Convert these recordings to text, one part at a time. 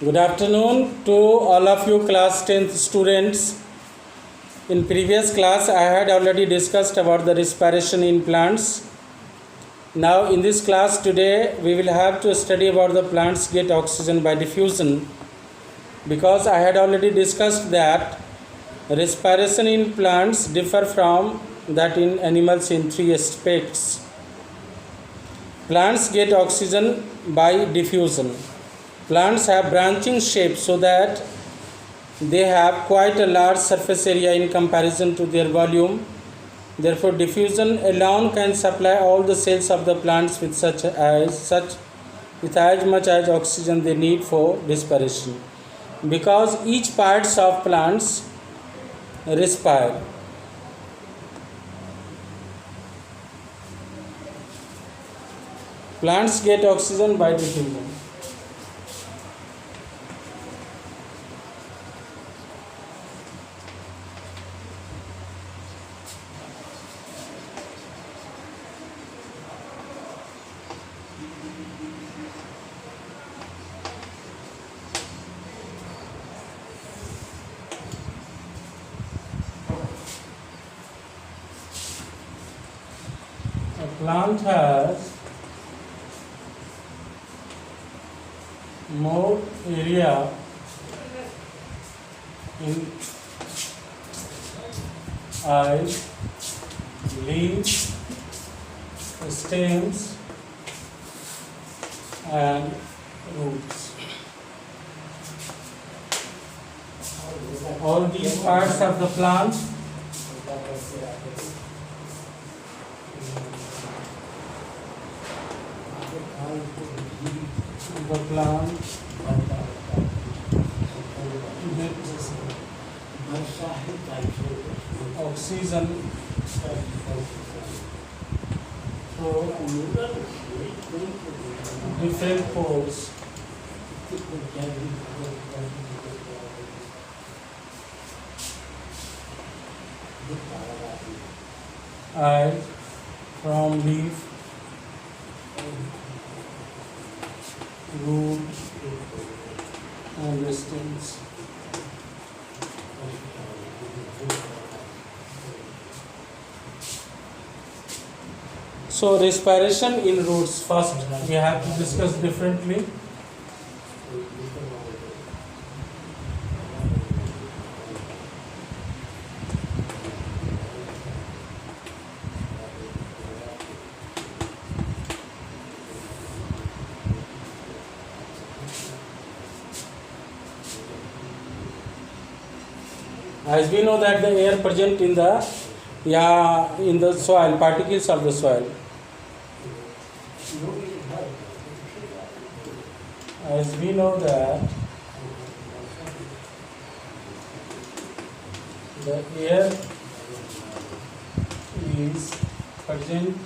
Good afternoon to all of you class 10th students. In previous class I had already discussed about the respiration in plants. Now in this class today we will have to study about the plants get oxygen by diffusion, because I had already discussed that respiration in plants differ from that in animals in three aspects. Plants get oxygen by diffusion. Plants have branching shape so that they have quite a large surface area in comparison to their volume. Therefore, diffusion alone can supply all the cells of the plants with as much as oxygen they need for respiration, because each parts of plants respire. Plants get oxygen by diffusion. A plant has more area in eyes, leaves, stems and roots. All these parts of the plant oxygen through different pores. Eye, from leaf, root and stems. So respiration in roots, first we have to discuss differently. As we know that the air present in the soil, particles of the soil. As we know that the air is present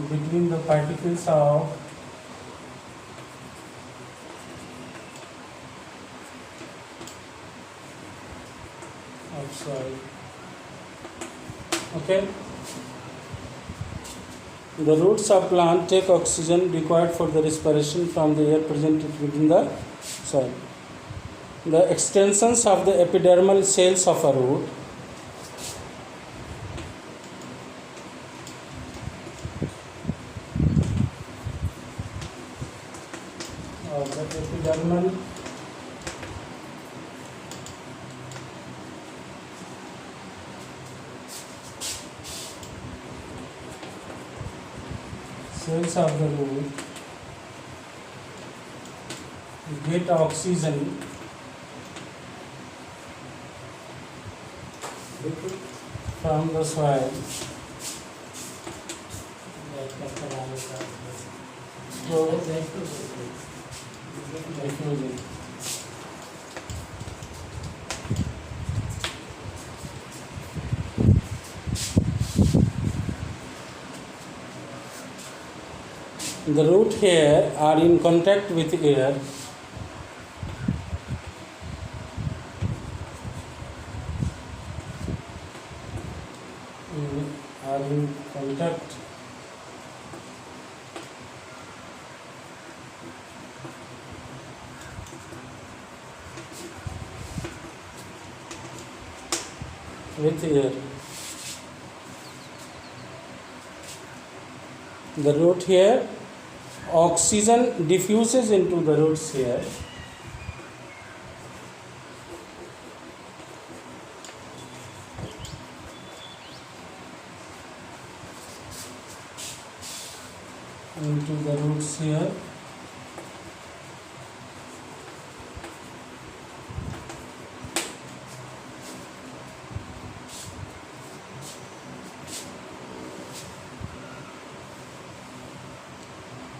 between the particles of soil. Okay. The roots of plant take oxygen required for the respiration from the air present within the soil. The extensions of the epidermal cells of a root cells of the root get oxygen from the soil through diffusion. The root hair are in contact with air are in contact with air. The root here, oxygen diffuses into the roots here. Into the roots here.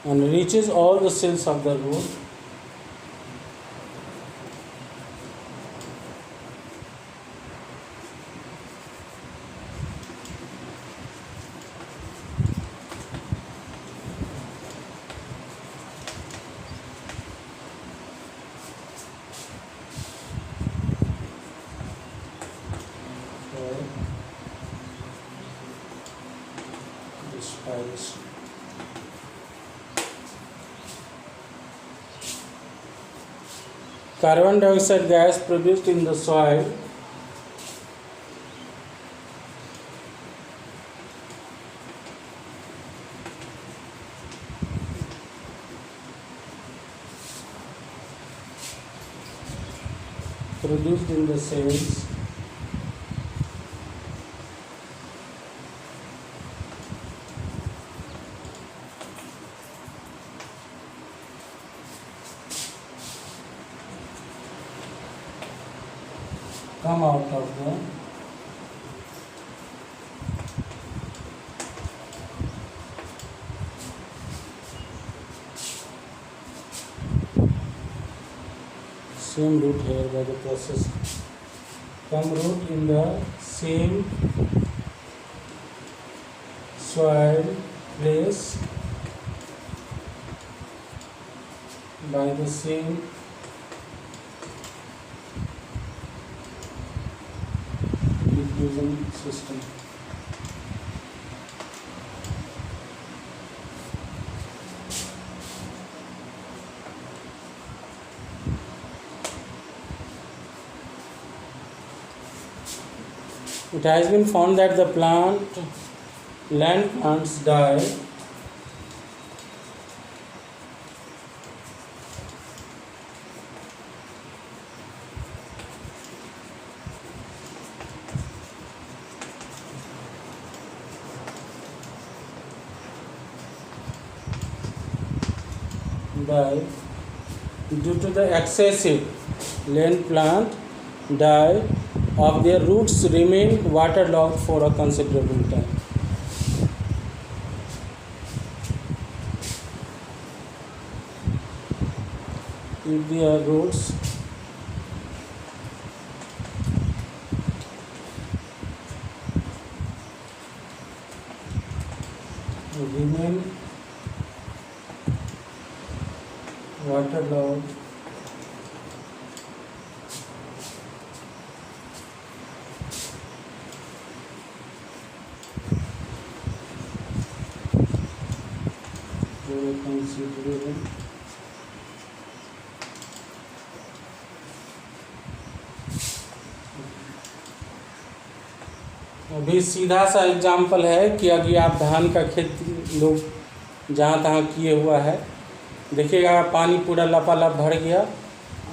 And reaches all the cells of the root. Respiration. Carbon dioxide gas produced in the soil produced in the cells come out of the same root here by the process. Come root in the same soil place by the same diffusion system. It has been found that the land plants die due to the excessive land plant die of their roots remain waterlogged for a considerable time. If their roots remain waterlogged for a considerable अभी सीधा सा example है कि अभी आप धान का खेत लोग जहाँ तहाँ किए हुआ है, देखिएगा पानी पूरा लपालप भर गया।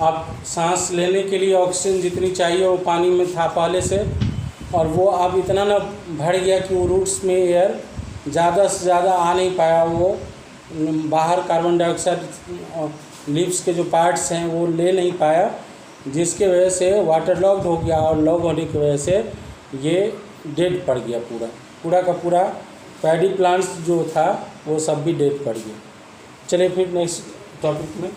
आप सांस लेने के लिए ऑक्सीजन जितनी चाहिए वो पानी में था पहले से, और वो अब इतना ना भर गया कि वो रूट्स में एयर ज़्यादा से ज़्यादा आ नहीं पाया, वो बाहर कार्बन डाइऑक्साइड लीव्स के जो पार्ट्स हैं वो ले नहीं पाया, जिसके वजह से वाटर लॉक्ड हो गया, और लॉक होने की वजह से ये डेड पड़ गया। पूरा का पूरा पैडी प्लांट्स जो था वो सब भी डेड पड़ गया। चलिए फिर नेक्स्ट टॉपिक में।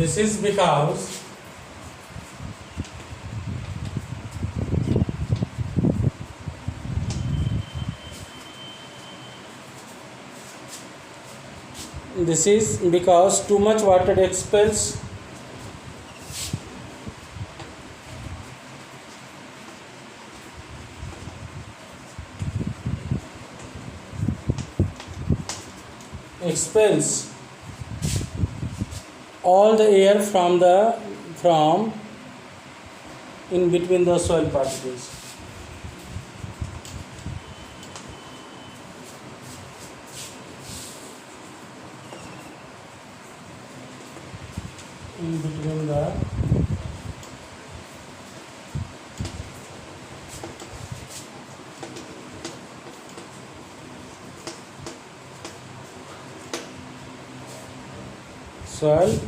this is because too much water expels all the air from in between the soil particles. In between the soil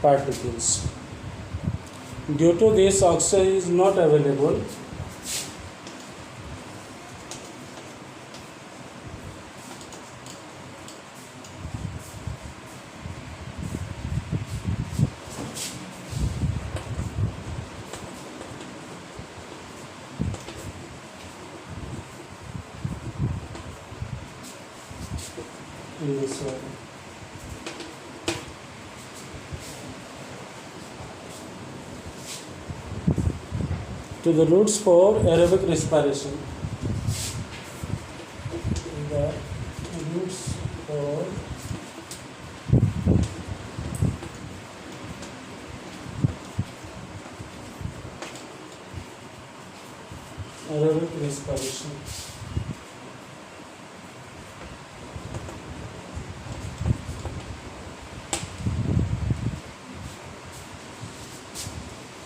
particles. Due to this, oxygen is not available. In this soil. To the roots for aerobic respiration. The roots for aerobic respiration.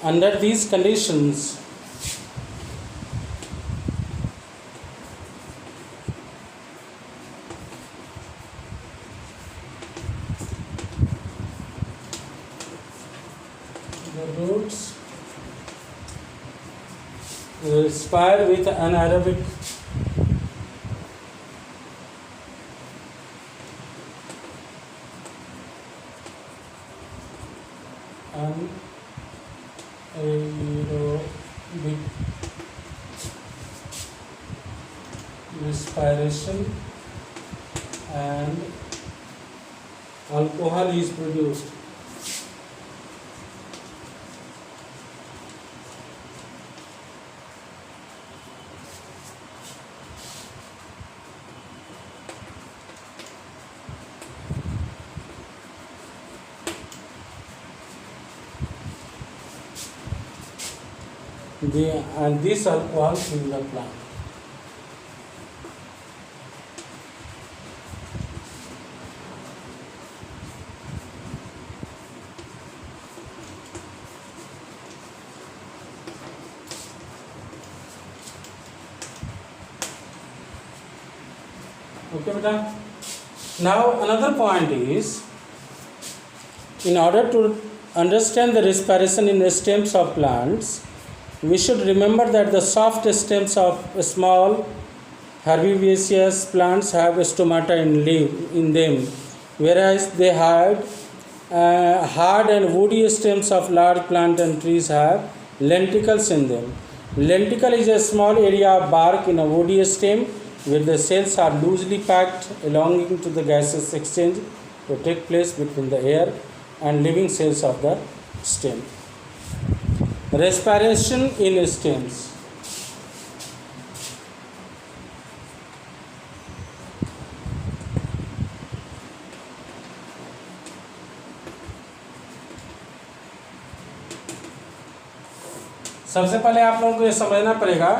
Under these conditions, the roots respire with anaerobic respiration, and alcohol is produced. And this alcohol in the plant. Okay, beta. Now another point is, in order to understand the respiration in the stems of plants, we should remember that the soft stems of small herbaceous plants have stomata in them, whereas they had hard and woody stems of large plants and trees have lenticels in them. Lenticle is a small area of bark in a woody stem where the cells are loosely packed belonging to the gaseous exchange to take place between the air and living cells of the stem. Respiration in stems. सबसे पहले आप लोगों को ये समझना पड़ेगा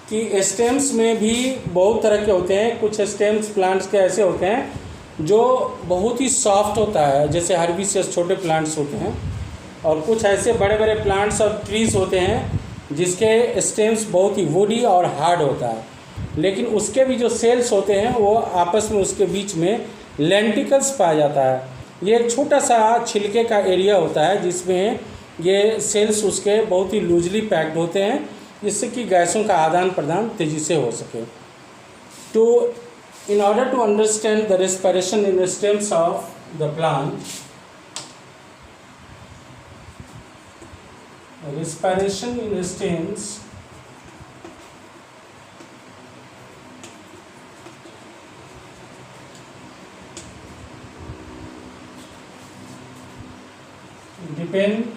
कि stems में भी बहुत तरह के होते हैं। कुछ स्टेम्स प्लांट्स के ऐसे होते हैं जो बहुत ही सॉफ्ट होता है, जैसे हर्बिशियस छोटे प्लांट्स होते हैं, और कुछ ऐसे बड़े बड़े प्लांट्स और ट्रीज होते हैं जिसके स्टेम्स बहुत ही वुडी और हार्ड होता है, लेकिन उसके भी जो सेल्स होते हैं वो आपस में उसके बीच में लेंटिकल्स पाया जाता है। ये एक छोटा सा छिलके का एरिया होता है जिसमें ये सेल्स उसके बहुत ही लूजली पैक्ड होते हैं, जिससे कि गैसों का आदान प्रदान तेज़ी से हो सके। तो in order to understand the respiration in the stems of the plant, respiration in stems depend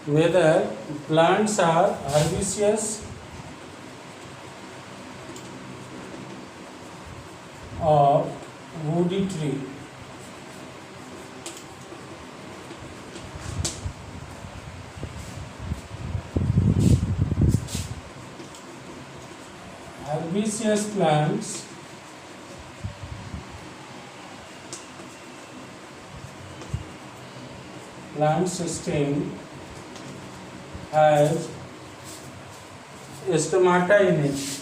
whether plants are herbaceous or woody tree. Herbaceous plants stem has stomata in it.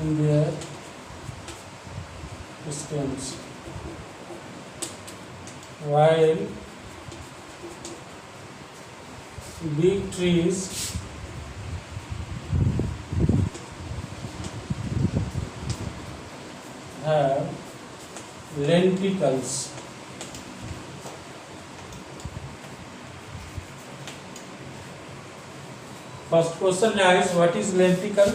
In their stems, while big trees have lenticels. First question is, what is lenticle?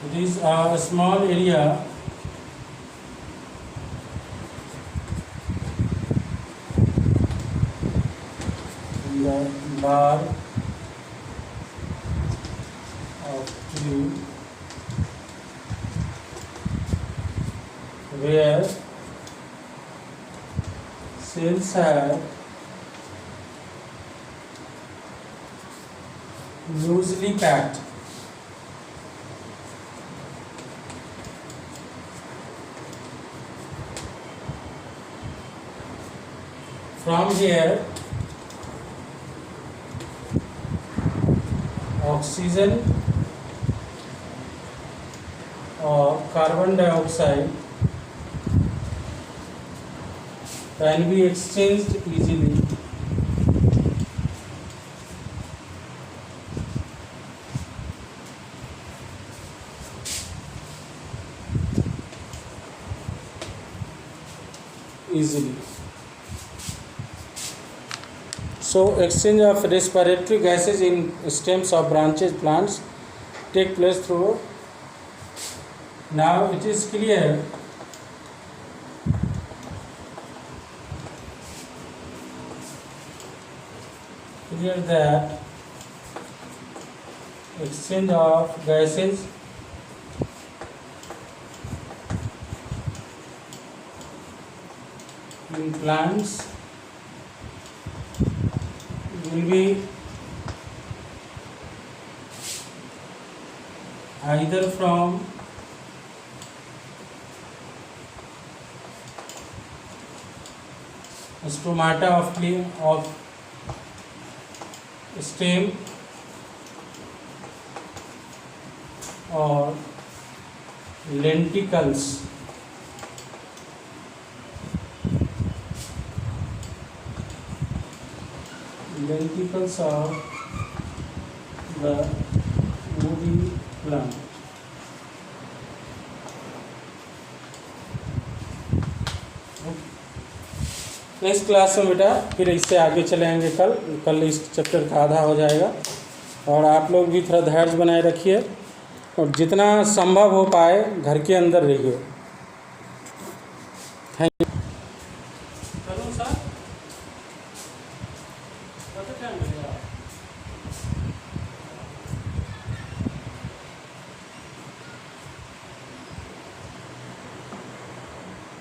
It is a small area in the bark of tree where cells are loosely packed. From here, oxygen or carbon dioxide can be exchanged easily. So exchange of respiratory gases in stems of branches plants take place through. Now it is clear that exchange of gases in plants will be either from stomata of stem or lenticels. Lenticels are the woody plant. Next class में बेटा फिर इससे आगे चलेंगे। कल इस chapter का आधा हो जाएगा और आप लोग भी थोड़ा धैर्य बनाए रखिए और जितना संभव हो पाए घर के अंदर रहिए।